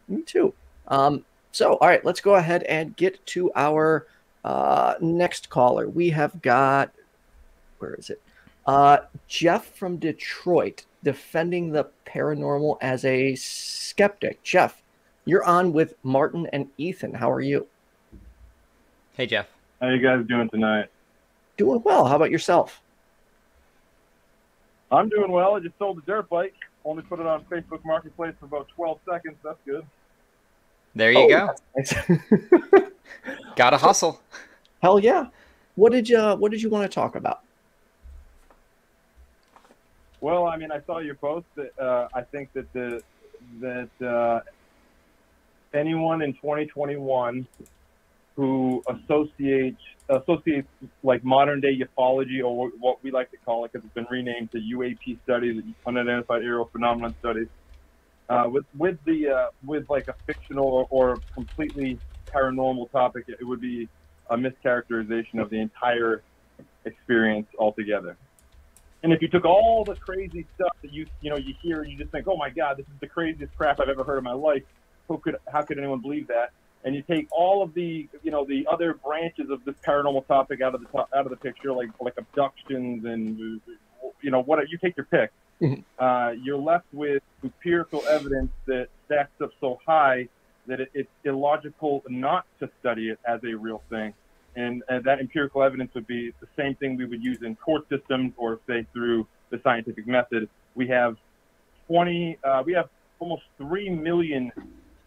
Me too. So, all right, let's go ahead and get to our next caller. We have got, where is it? Jeff from Detroit defending the paranormal as a skeptic. Jeff, you're on with Martin and Ethan. How are you? Hey, Jeff. How you guys doing tonight? Doing well. How about yourself? I'm doing well. I just sold a dirt bike. Only put it on Facebook Marketplace for about 12 seconds. That's good. There you Oh, go. that's nice. Gotta hustle. Hell yeah. What did you want to talk about? Well, I mean, I saw your post. That I think that anyone in 2021 who associates like modern day ufology, or what we like to call it, because it's been renamed to UAP studies, unidentified aerial phenomenon studies, with like a fictional or completely paranormal topic, it would be a mischaracterization of the entire experience altogether. And if you took all the crazy stuff that you hear, and you just think, oh my God, this is the craziest crap I've ever heard in my life. How could anyone believe that? And you take all of the the other branches of this paranormal topic out of the picture, like abductions and what, you take your pick. You're left with empirical evidence that stacks up so high that it's illogical not to study it as a real thing. And that empirical evidence would be the same thing we would use in court systems, or say through the scientific method. We have almost 3 million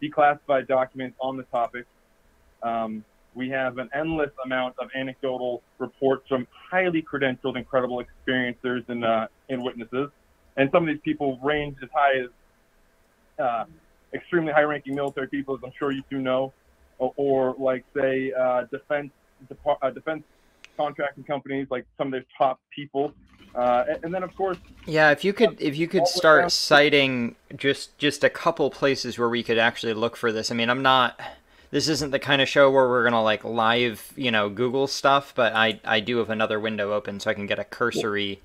declassified documents on the topic. We have an endless amount of anecdotal reports from highly credentialed and credible experiencers and witnesses. And some of these people range as high as extremely high-ranking military people, as I'm sure you do know, or like, say, defense contracting companies, like some of their top people. And then, of course, Yeah, if you could start citing just a couple places where we could actually look for this. I mean, this isn't the kind of show where we're gonna like live, Google stuff, but I do have another window open so I can get a cursory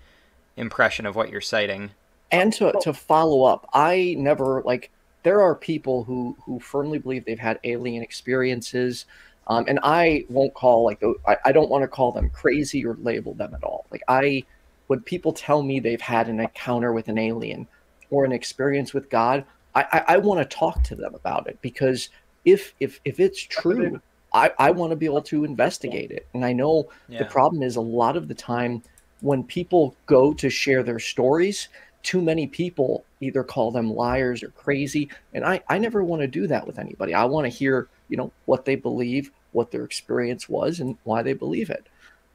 impression of what you're citing. And to follow up, I never like there are people who firmly believe they've had alien experiences. And I won't call I don't want to call them crazy or label them at all. When people tell me they've had an encounter with an alien or an experience with God, I want to talk to them about it, because if it's true, I want to be able to investigate it. And I know the problem is a lot of the time when people go to share their stories, too many people either call them liars or crazy. And I never want to do that with anybody. I want to hear, what they believe, what their experience was, and why they believe it.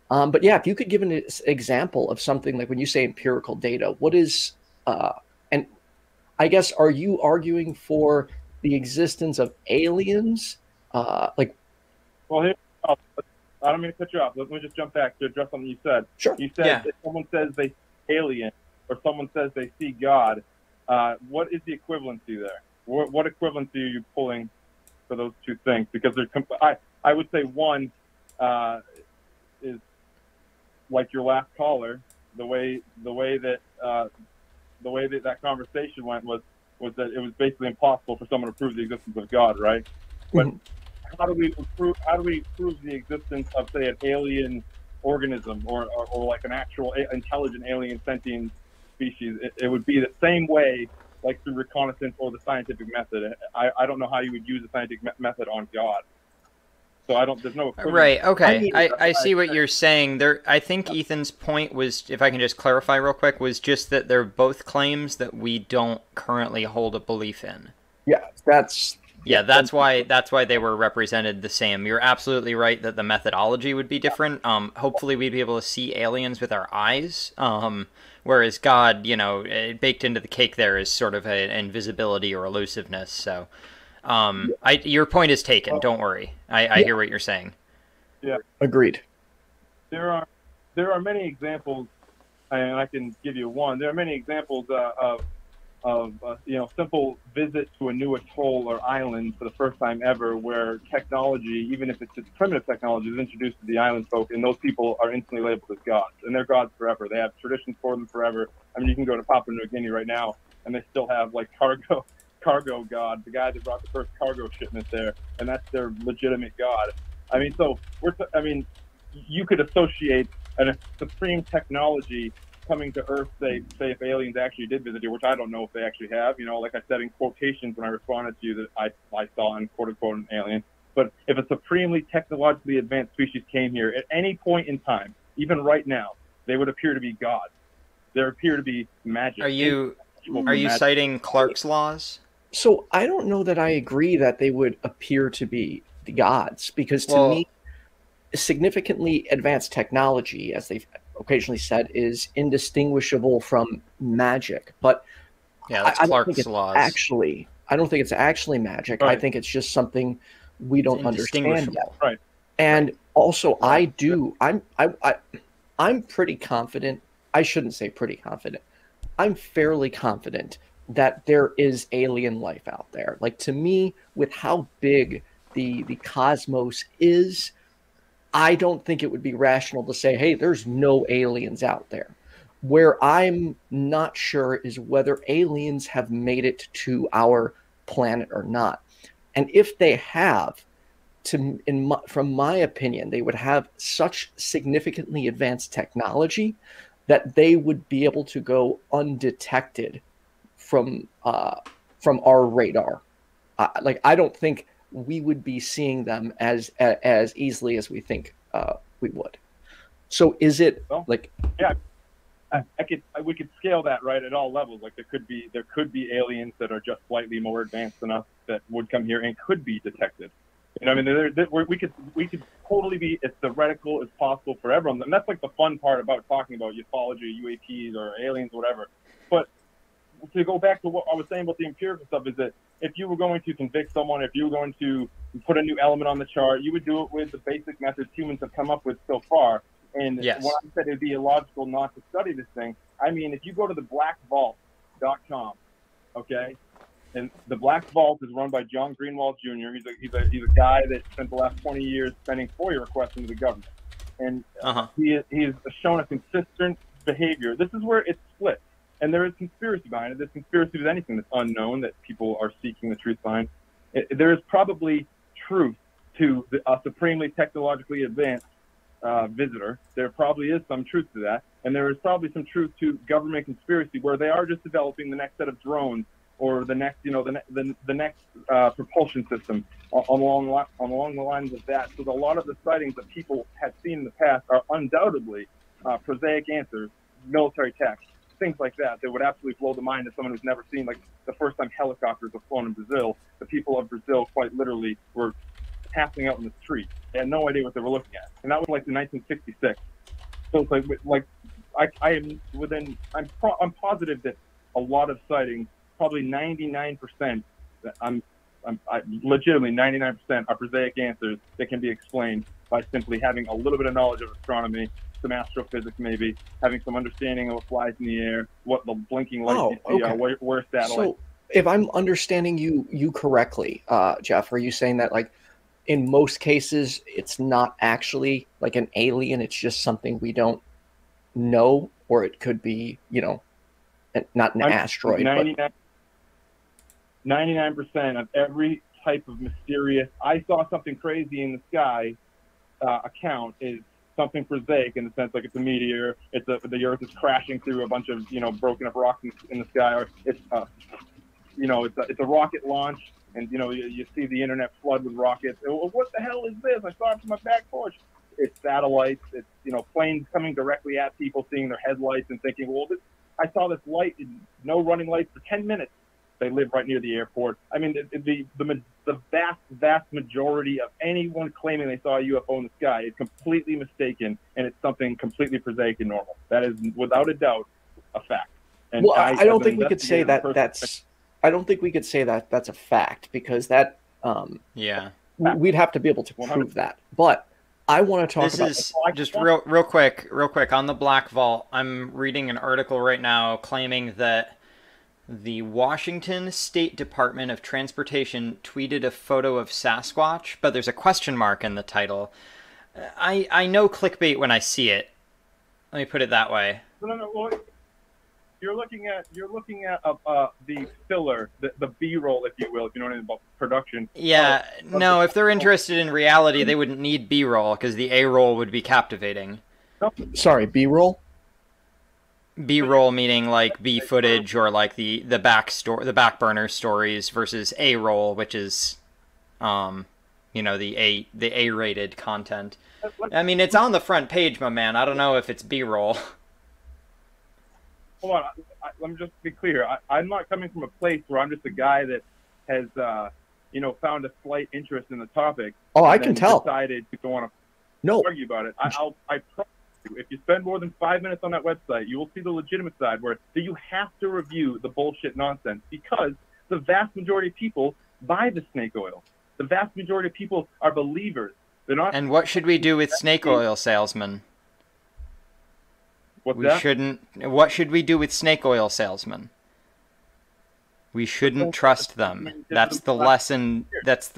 But yeah, if you could give an example of something like when you say empirical data, what is, and I guess, are you arguing for the existence of aliens? Well, here, oh, I don't mean to cut you off. Let me just jump back to address something you said. Sure. You said if someone says they see alien, or someone says they see God, what is the equivalency there? What equivalency are you pulling for those two things? Because I would say one is like your last caller. The way that conversation went was that it was basically impossible for someone to prove the existence of God, right? But how do we prove the existence of, say, an alien organism, or like an actual intelligent alien sentient species? It would be the same way, like through reconnaissance or the scientific method. I don't know how you would use the scientific method on God. So there's no equivalent. Right, okay. I see what you're saying. I think Ethan's point was, if I can just clarify real quick, was just that they're both claims that we don't currently hold a belief in. Yeah, that's why they were represented the same. You're absolutely right that the methodology would be different. Hopefully we'd be able to see aliens with our eyes. Whereas God, baked into the cake there is sort of an invisibility or elusiveness. So your point is taken. Don't worry. I hear what you're saying. Yeah, agreed. There are many examples, and I can give you one. There are many examples of simple visit to a new atoll or island for the first time ever, where technology, even if it's just primitive technology, is introduced to the island folk, and those people are instantly labeled as gods, and they're gods forever. They have traditions for them forever. I mean, you can go to Papua New Guinea right now, and they still have like cargo cargo god, the guy that brought the first cargo shipment there, and that's their legitimate god. I mean, so you could associate a supreme technology coming to Earth, say if aliens actually did visit you, which I don't know if they actually have. You know, like I said in quotations when I responded to you that I saw in quote unquote an alien. But if a supremely technologically advanced species came here at any point in time, even right now, they would appear to be gods. There appear to be magic. Are you citing Clark's laws? So I don't know that I agree that they would appear to be the gods, because to me, significantly advanced technology, as they've occasionally said, is indistinguishable from magic. But yeah, that's Clark's laws. I don't think it's actually magic. Right. I think it's just something we don't understand yet. Right. And also, I'm pretty confident. I shouldn't say pretty confident. I'm fairly confident that there is alien life out there. Like, to me, with how big the cosmos is, I don't think it would be rational to say, hey, there's no aliens out there. Where I'm not sure is whether aliens have made it to our planet or not. And if they have, from my opinion, they would have such significantly advanced technology that they would be able to go undetected from our radar. I don't think we would be seeing them as easily as we think we would. So is it yeah? We could scale that right at all levels. Like there could be aliens that are just slightly more advanced enough that would come here and could be detected. You know, I mean, we could totally be as theoretical as possible for everyone, and that's like the fun part about talking about ufology, UAPs, or aliens, whatever. But to go back to what I was saying about the empirical stuff, is that if you were going to convict someone, if you were going to put a new element on the chart, you would do it with the basic methods humans have come up with so far. And yes. When I said it'd be illogical not to study this thing, I mean, if you go to the blackvault.com, okay, and the Black Vault is run by John Greenwald Jr. He's a guy that spent the last 20 years sending FOIA requests into the government, and he has shown a consistent behavior. This is where it's split, and there is conspiracy behind it. There's conspiracy with anything that's unknown that people are seeking the truth behind. There is probably truth to a supremely technologically advanced visitor. There probably is some truth to that, and there is probably some truth to government conspiracy where they are just developing the next set of drones or the next, the next propulsion system along the lines of that. So a lot of the sightings that people have seen in the past are undoubtedly prosaic answers, military tech, things like that would absolutely blow the mind of someone who's never seen, like the first time helicopters were flown in Brazil. The people of Brazil quite literally were passing out in the street. They had no idea what they were looking at, and that was like in 1966. So it's like I'm positive that a lot of sightings, probably 99%, I'm legitimately 99% are prosaic answers that can be explained by simply having a little bit of knowledge of astronomy, some astrophysics maybe, having some understanding of what flies in the air, what the blinking lights you see are, where satellites. So if I'm understanding you correctly, Jeff, are you saying that like in most cases it's not actually like an alien, it's just something we don't know, or it could be, not an asteroid, 99% of every type of mysterious, I saw something crazy in the sky account is something prosaic in the sense like it's a meteor, the Earth is crashing through a bunch of broken up rocks in the sky, or it's a rocket launch, and you see the internet flood with rockets. What the hell is this? I saw it from my back porch. It's satellites. It's planes coming directly at people, seeing their headlights and thinking, well, I saw this light, no running lights for 10 minutes. They live right near the airport. I mean, the vast majority of anyone claiming they saw a UFO in the sky is completely mistaken, and it's something completely prosaic and normal. That is, without a doubt, a fact. And well, I don't think we could say that that's. I don't think we could say that that's a fact, because that. We'd have to be able to prove that. But I want to talk about. This is just real quick on the Black Vault. I'm reading an article right now claiming that the Washington State Department of Transportation tweeted a photo of Sasquatch, but there's a question mark in the title. I know clickbait when I see it. Let me put it that way. No. you're looking at the filler, the B-roll, if you will, if you know anything about production. Yeah, no, if they're interested in reality, they wouldn't need B-roll, because the A-roll would be captivating. Sorry, B-roll? B-roll meaning like B footage or like the back burner stories versus A-roll, which is, you know, the A-rated content. I mean, it's on the front page, my man. I don't know if it's B-roll. Hold on, let me just be clear. I'm not coming from a place where I'm just a guy that has, you know, found a slight interest in the topic. Oh, I can tell. Decided to want to argue about it. I promise you, if you spend more than 5 minutes on that website, you will see the legitimate side where you have to review the bullshit nonsense, because the vast majority of people buy the snake oil. The vast majority of people are believers. They're not. And what should we do with snake oil salesmen? What should we do with snake oil salesmen? We shouldn't trust them. That's the lesson. That's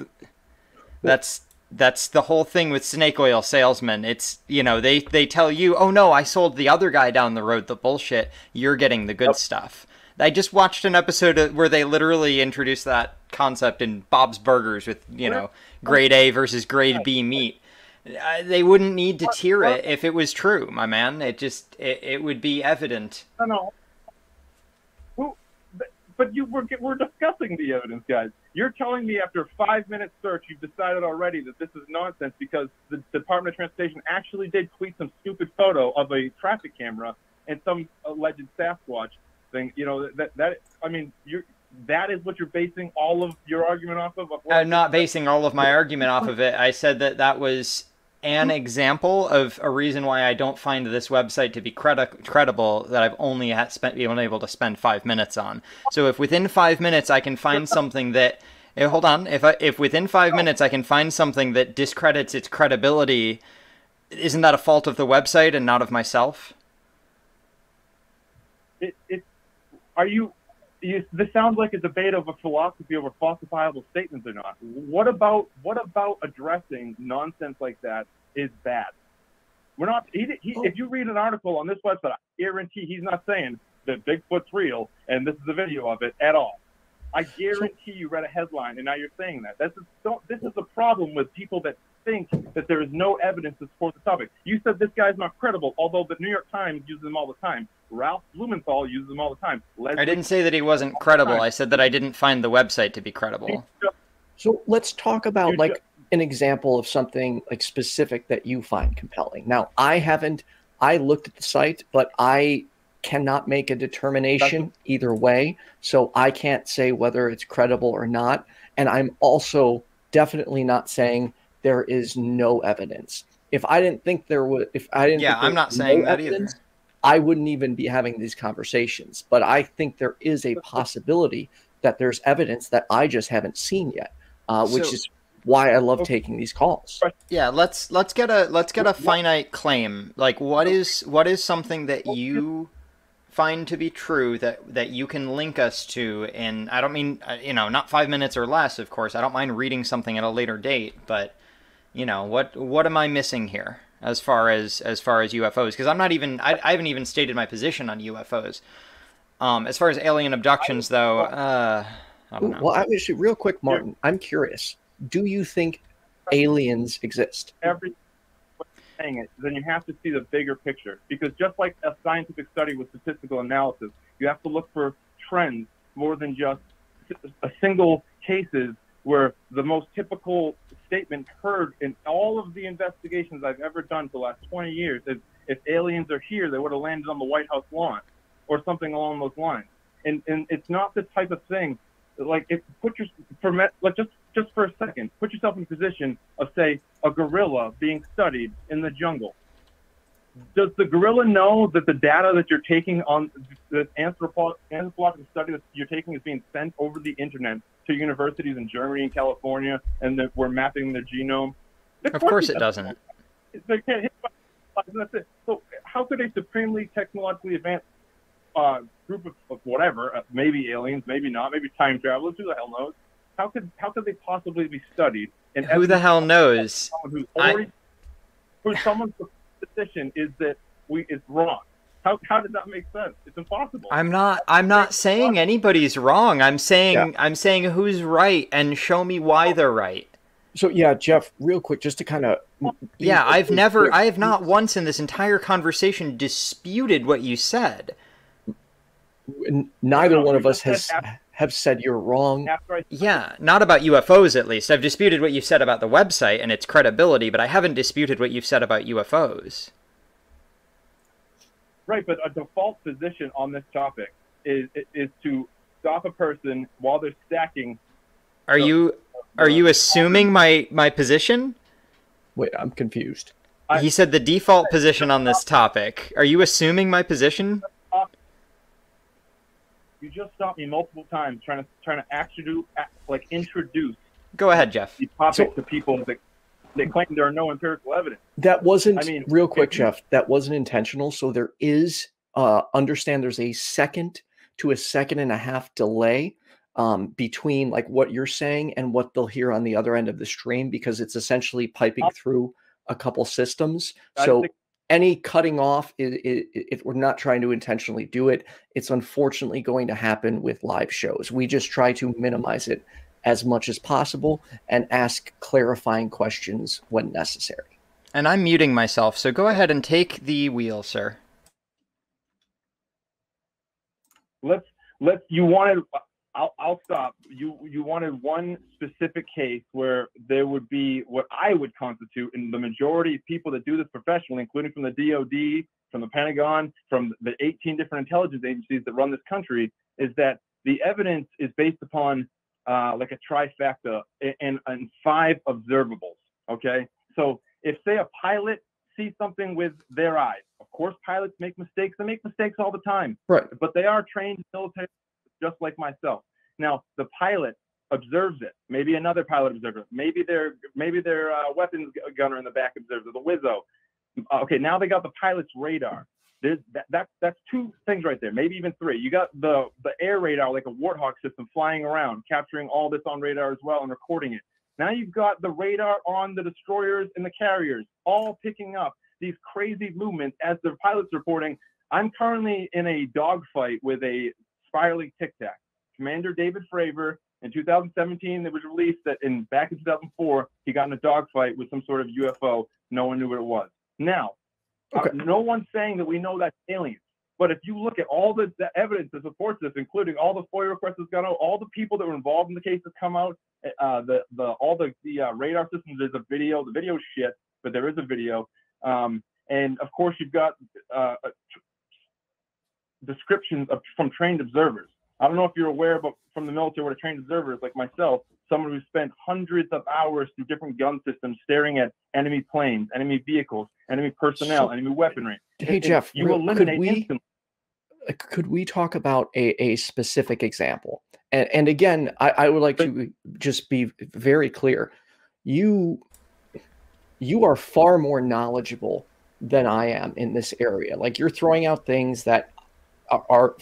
the whole thing with snake oil salesmen. It's, you know, they tell you, oh no, I sold the other guy down the road the bullshit. You're getting the good stuff. I just watched an episode where they literally introduced that concept in Bob's Burgers with, you know, grade A versus grade B meat. They wouldn't need to tier it if it was true, my man. It would be evident. No. But we're discussing the evidence, guys. You're telling me after a 5-minute search, you've decided already that this is nonsense because the Department of Transportation actually did tweet some stupid photo of a traffic camera and some alleged Sasquatch thing. You know, that is what you're basing all of your argument off of? I'm not basing all of my argument off of it. I said that was an example of a reason why I don't find this website to be credible that I've only been able to spend 5 minutes on. So if within 5 minutes I can find something that... hold on. If within 5 minutes I can find something that discredits its credibility, isn't that a fault of the website and not of myself? This sounds like a debate of a philosophy over falsifiable statements or not. What about addressing nonsense like that is bad? We're not. If you read an article on this website, I guarantee he's not saying that Bigfoot's real and this is a video of it at all. I guarantee you read a headline and now you're saying that. This is the problem with people that think that there is no evidence to support the topic. You said this guy's not credible, although the New York Times uses them all the time. Ralph Blumenthal uses them all the time. I didn't say that he wasn't credible. I said that I didn't find the website to be credible. So let's talk about like an example of something like specific that you find compelling. Now, I looked at the site, but I cannot make a determination either way. So I can't say whether it's credible or not. And I'm also definitely not saying there is no evidence. If I didn't think there was, I'm not saying that either. I wouldn't even be having these conversations. But I think there is a possibility that there's evidence that I just haven't seen yet, which is why I love taking these calls. Yeah, let's get a finite claim. Like, what is something that you find to be true that you can link us to? And I don't mean not 5 minutes or less, of course. I don't mind reading something at a later date, but what am I missing here as far as UFOs? Because I haven't even stated my position on UFOs. As far as alien abductions, though, I don't know. Well, actually, real quick, Martin, I'm curious. Do you think aliens exist? Then you have to see the bigger picture, because just like a scientific study with statistical analysis, you have to look for trends more than just a single cases where the most typical statement heard in all of the investigations I've ever done for the last 20 years is, if aliens are here, they would have landed on the White House lawn or something along those lines. And it's not the type of thing, like, just for a second, put yourself in the position of, say, a gorilla being studied in the jungle. Does the gorilla know that the data that you're taking on the anthropological study that you're taking is being sent over the internet to universities in Germany and California, and that we're mapping their genome? Of course it doesn't. They can't hit that's it. So how could a supremely technologically advanced group of whatever, maybe aliens, maybe not, maybe time travelers, who the hell knows? How could they possibly be studied? And who the hell knows? Someone's position is that it's wrong. How did that make sense? It's impossible. I'm not saying anybody's wrong. I'm saying who's right and show me why they're right. So yeah, Jeff, real quick, just to kind of I have not once in this entire conversation disputed what you said. Neither one of us have said you're wrong. Yeah, not about UFOs at least. I've disputed what you said about the website and its credibility, but I haven't disputed what you've said about UFOs. Right, but a default position on this topic is to stop a person while they're stacking. Are you assuming my position? Wait, I'm confused. He said the default position on this topic. Are you assuming my position? You just stopped me multiple times trying to actually introduce. Go ahead, Jeff. The topic to people that they claim there are no empirical evidence. That wasn't, real quick, Jeff, that wasn't intentional. So there is, understand there's a 2 to 1.5 seconds delay between like what you're saying and what they'll hear on the other end of the stream, because it's essentially piping through a couple systems. So any cutting off, if we're not trying to intentionally do it, it's unfortunately going to happen with live shows. We just try to minimize it as much as possible and ask clarifying questions when necessary. And I'm muting myself, so go ahead and take the wheel, sir. I'll stop. You wanted one specific case where there would be what I would constitute, and the majority of people that do this professionally, including from the DOD, from the Pentagon, from the 18 different intelligence agencies that run this country, is that the evidence is based upon like a trifecta and 5 observables. Okay, so if say a pilot sees something with their eyes, of course pilots make mistakes. They make mistakes all the time, right? But they are trained military, just like myself. Now the pilot observes it. Maybe another pilot observes it. Maybe their weapons gunner in the back observes it. The Wizzo. Okay, now they got the pilot's radar. That's 2 things right there, maybe even 3. You got the air radar, like a Warthog system, flying around, capturing all this on radar as well and recording it. Now you've got the radar on the destroyers and the carriers, all picking up these crazy movements as the pilot's reporting. I'm currently in a dogfight with a spiraling Tic Tac. Commander David Fravor, in 2017, it was released that back in 2004, he got in a dogfight with some sort of UFO. No one knew what it was. Now, no one's saying that we know that's aliens. But if you look at all the evidence that supports this, including all the FOIA requests that's gone out, all the people that were involved in the case that's come out, all the radar systems, there's a video. The video is shit, but there is a video. And of course, you've got descriptions from trained observers. I don't know if you're aware, but from the military, what a trained observer is, like myself, someone who spent hundreds of hours through different gun systems staring at enemy planes, enemy vehicles, enemy personnel, enemy weaponry. Hey, Jeff, could we talk about a specific example? And again, I would like to just be very clear. You are far more knowledgeable than I am in this area. Like, you're throwing out things that are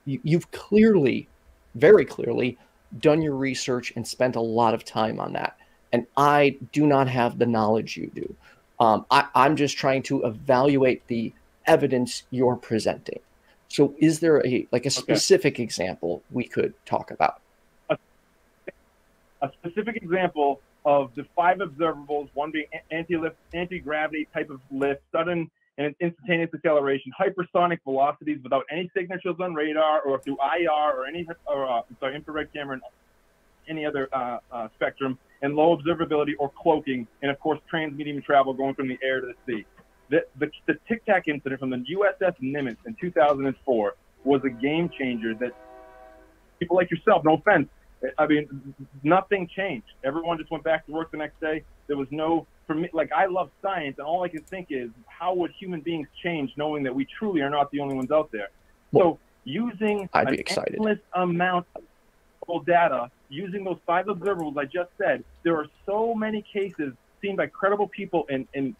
you've clearly, very clearly, done your research and spent a lot of time on that. And I do not have the knowledge you do. I'm just trying to evaluate the evidence you're presenting. So is there a specific example we could talk about? A specific example of the 5 observables, one being anti-gravity type of lift, sudden and instantaneous acceleration, hypersonic velocities without any signatures on radar or through IR or infrared camera and any other spectrum, and low observability or cloaking, and of course transmedium travel going from the air to the sea. The Tic Tac incident from the USS Nimitz in 2004 was a game changer that people like yourself, no offense, I mean, nothing changed. Everyone just went back to work the next day. There was no, for me, like, I love science, and all I can think is, how would human beings change knowing that we truly are not the only ones out there? So using an endless amount of data, using those 5 observables I just said, there are so many cases seen by credible people in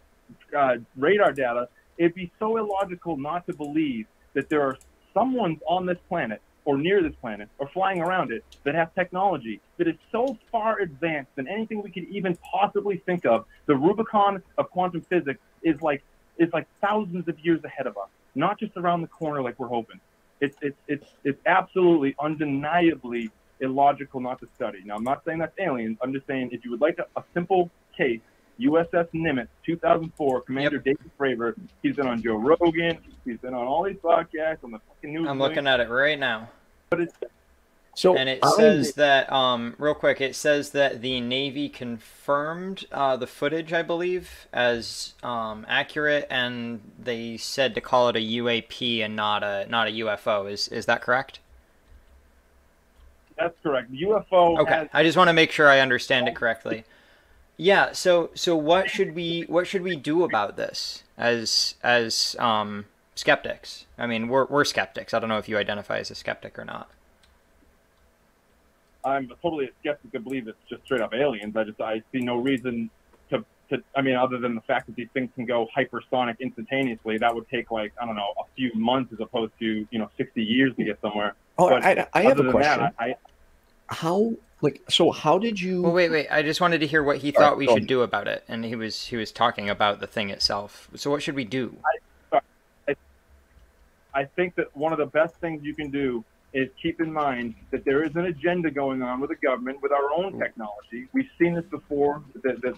radar data. It'd be so illogical not to believe that there are someone on this planet or near this planet or flying around it that have technology that is so far advanced than anything we could even possibly think of. The Rubicon of quantum physics is like thousands of years ahead of us. not just around the corner like we're hoping. It's absolutely, undeniably illogical not to study. Now, I'm not saying that's aliens. I'm just saying if you would like a simple case, USS Nimitz, 2004, Commander David Fravor. He's been on Joe Rogan. He's been on all these podcasts, on the fucking news. I'm looking at it right now. But it's, and it says that, real quick, it says that the Navy confirmed the footage, I believe, as accurate, and they said to call it a UAP and not a UFO. Is that correct? That's correct. UFO. Okay, I just want to make sure I understand it correctly. Yeah. So what should we do about this as skeptics? I mean, we're skeptics. I don't know if you identify as a skeptic or not. I'm totally a skeptic to believe it's just straight up aliens. I see no reason to I mean, other than the fact that these things can go hypersonic instantaneously. That would take, like, I don't know, a few months as opposed to 60 years to get somewhere. Oh, but I have a question. That, how did you? Well, wait. I just wanted to hear what he thought we should do about it, and he was talking about the thing itself. So what should we do? I think that one of the best things you can do is keep in mind that there is an agenda going on with the government, with our own technology. We've seen this before, that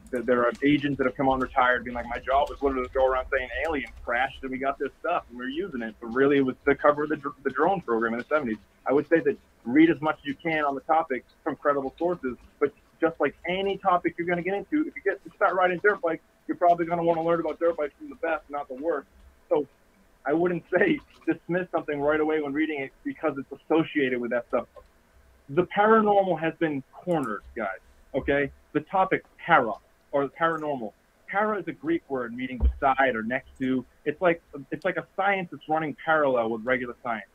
there are agents that have come on retired being like, my job was literally to go around saying aliens crashed and we got this stuff and we're using it. But really it was to cover the drone program in the 70s. I would say that read as much as you can on the topic from credible sources, but just like any topic you're going to get into, if you start riding dirt bikes, you're probably going to want to learn about dirt bikes from the best, not the worst. So I wouldn't say dismiss something right away when reading it because it's associated with that stuff. The paranormal has been cornered, guys, okay? The topic para, or paranormal. Para is a Greek word meaning beside or next to. It's like a science that's running parallel with regular science.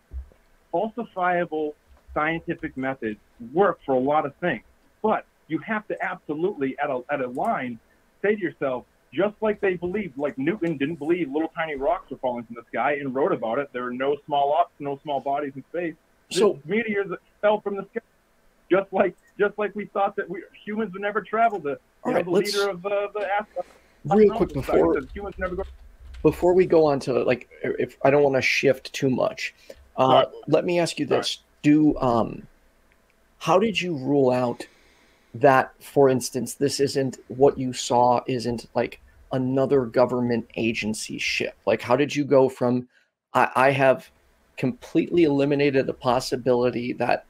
Falsifiable scientific methods work for a lot of things, but you have to absolutely, at a line, say to yourself, just like they believed, like Newton didn't believe little tiny rocks were falling from the sky and wrote about it. There are no small bodies in space. So meteors that fell from the sky, just like we thought that humans would never travel to. The leader of the astronaut. Real quick before we go on to, like, if I don't want to shift too much, let me ask you this: how did you rule out that, for instance, this isn't what you saw, isn't like another government agency ship? Like, how did you go from, I have completely eliminated the possibility that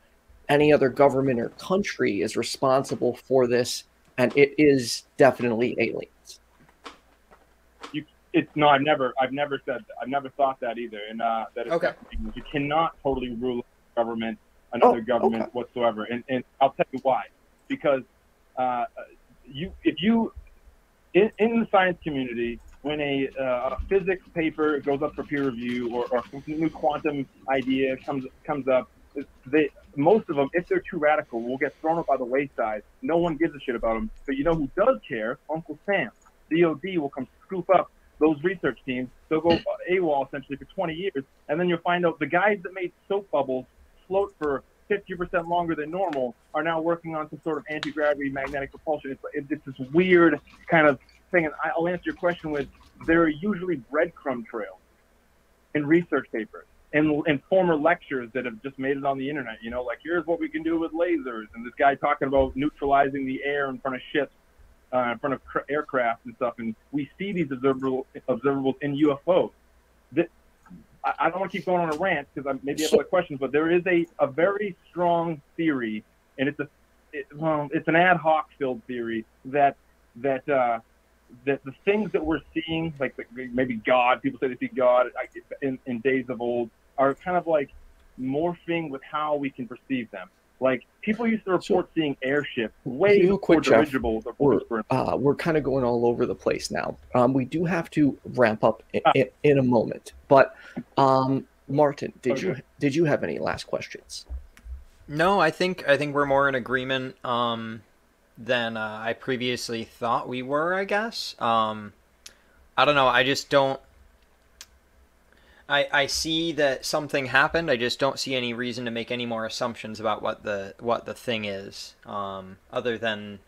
any other government or country is responsible for this, and it is definitely aliens? I've never said that. I've never thought that either, and that is okay. You cannot totally rule government, another government whatsoever, and I'll tell you why. Because if you in the science community, when a physics paper goes up for peer review or a new quantum idea comes up, most of them, if they're too radical, will get thrown up by the wayside. No one gives a shit about them. But you know who does care? Uncle Sam. DOD will come scoop up those research teams. They'll go AWOL essentially for 20 years, and then you'll find out the guys that made soap bubbles float for 50% longer than normal are now working on some sort of anti-gravity magnetic propulsion. It's this weird kind of thing. And I'll answer your question with, there are usually breadcrumb trails in research papers and former lectures that have just made it on the internet. Like, here's what we can do with lasers, and this guy talking about neutralizing the air in front of ships, in front of aircraft and stuff. And we see these observables in UFOs. I don't want to keep going on a rant because I maybe have other questions, but there is a very strong theory, and it's an ad hoc filled theory that the things that we're seeing, like maybe God, people say they see God in days of old, are kind of like morphing with how we can perceive them. Like, people used to report seeing airships way before dirigibles. We're kind of going all over the place now. We do have to ramp up in a moment. But Martin, did you have any last questions? No, I think we're more in agreement than I previously thought we were, I guess. I don't know. I just don't. I see that something happened. I just don't see any reason to make any more assumptions about what the thing is, other than,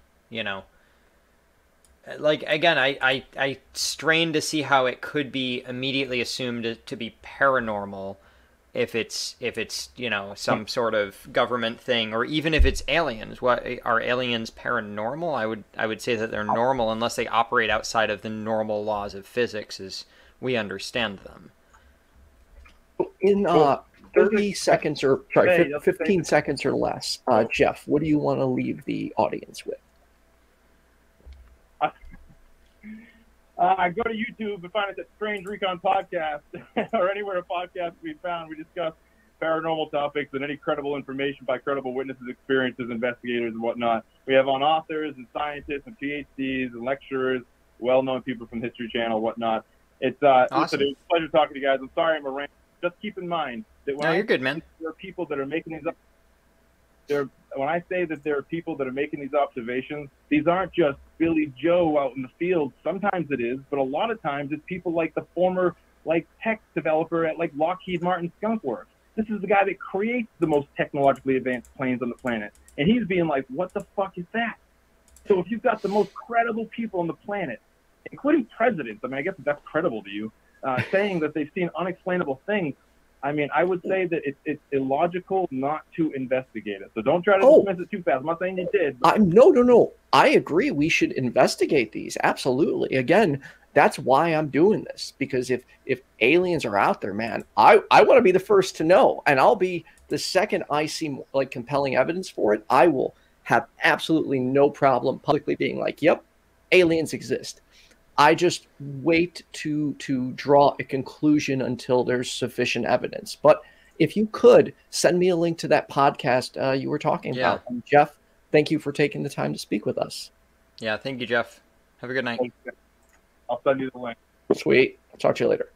like again, I strain to see how it could be immediately assumed to be paranormal if it's you know some sort of government thing, or even if it's aliens. What are aliens paranormal? I would say that they're normal unless they operate outside of the normal laws of physics as we understand them. In 30 seconds or sorry, 15 seconds or less, Jeff, what do you want to leave the audience with? Go to YouTube and find us at Strange Recon Podcast or anywhere a podcast we found. We discuss paranormal topics and any credible information by credible witnesses, experiences, investigators, and whatnot. We have on authors and scientists and PhDs and lecturers, well-known people from History Channel, whatnot. It's awesome. Listen, it's a pleasure talking to you guys. I'm sorry I'm a rant. Just keep in mind that when you're good, man. There are people that are making these up. When I say that there are people that are making these observations, these aren't just Billy Joe out in the field. Sometimes it is, but a lot of times it's people like the former tech developer at Lockheed Martin Skunk Works. This is the guy that creates the most technologically advanced planes on the planet, and he's being like, "What the fuck is that?" So if you've got the most credible people on the planet, including presidents, I mean, I guess that's credible to you, saying that they've seen unexplainable things. I mean, I would say that it's illogical not to investigate it. So don't try to dismiss it too fast. I'm not saying you did. But... No. I agree. We should investigate these. Absolutely. Again, that's why I'm doing this. Because if aliens are out there, man, I want to be the first to know. And I'll be the second I see compelling evidence for it. I will have absolutely no problem publicly being like, yep, aliens exist. I just wait to draw a conclusion until there's sufficient evidence. But if you could send me a link to that podcast you were talking about. And Jeff, thank you for taking the time to speak with us. Yeah, thank you, Jeff. Have a good night. I'll send you the link. Sweet. I'll talk to you later.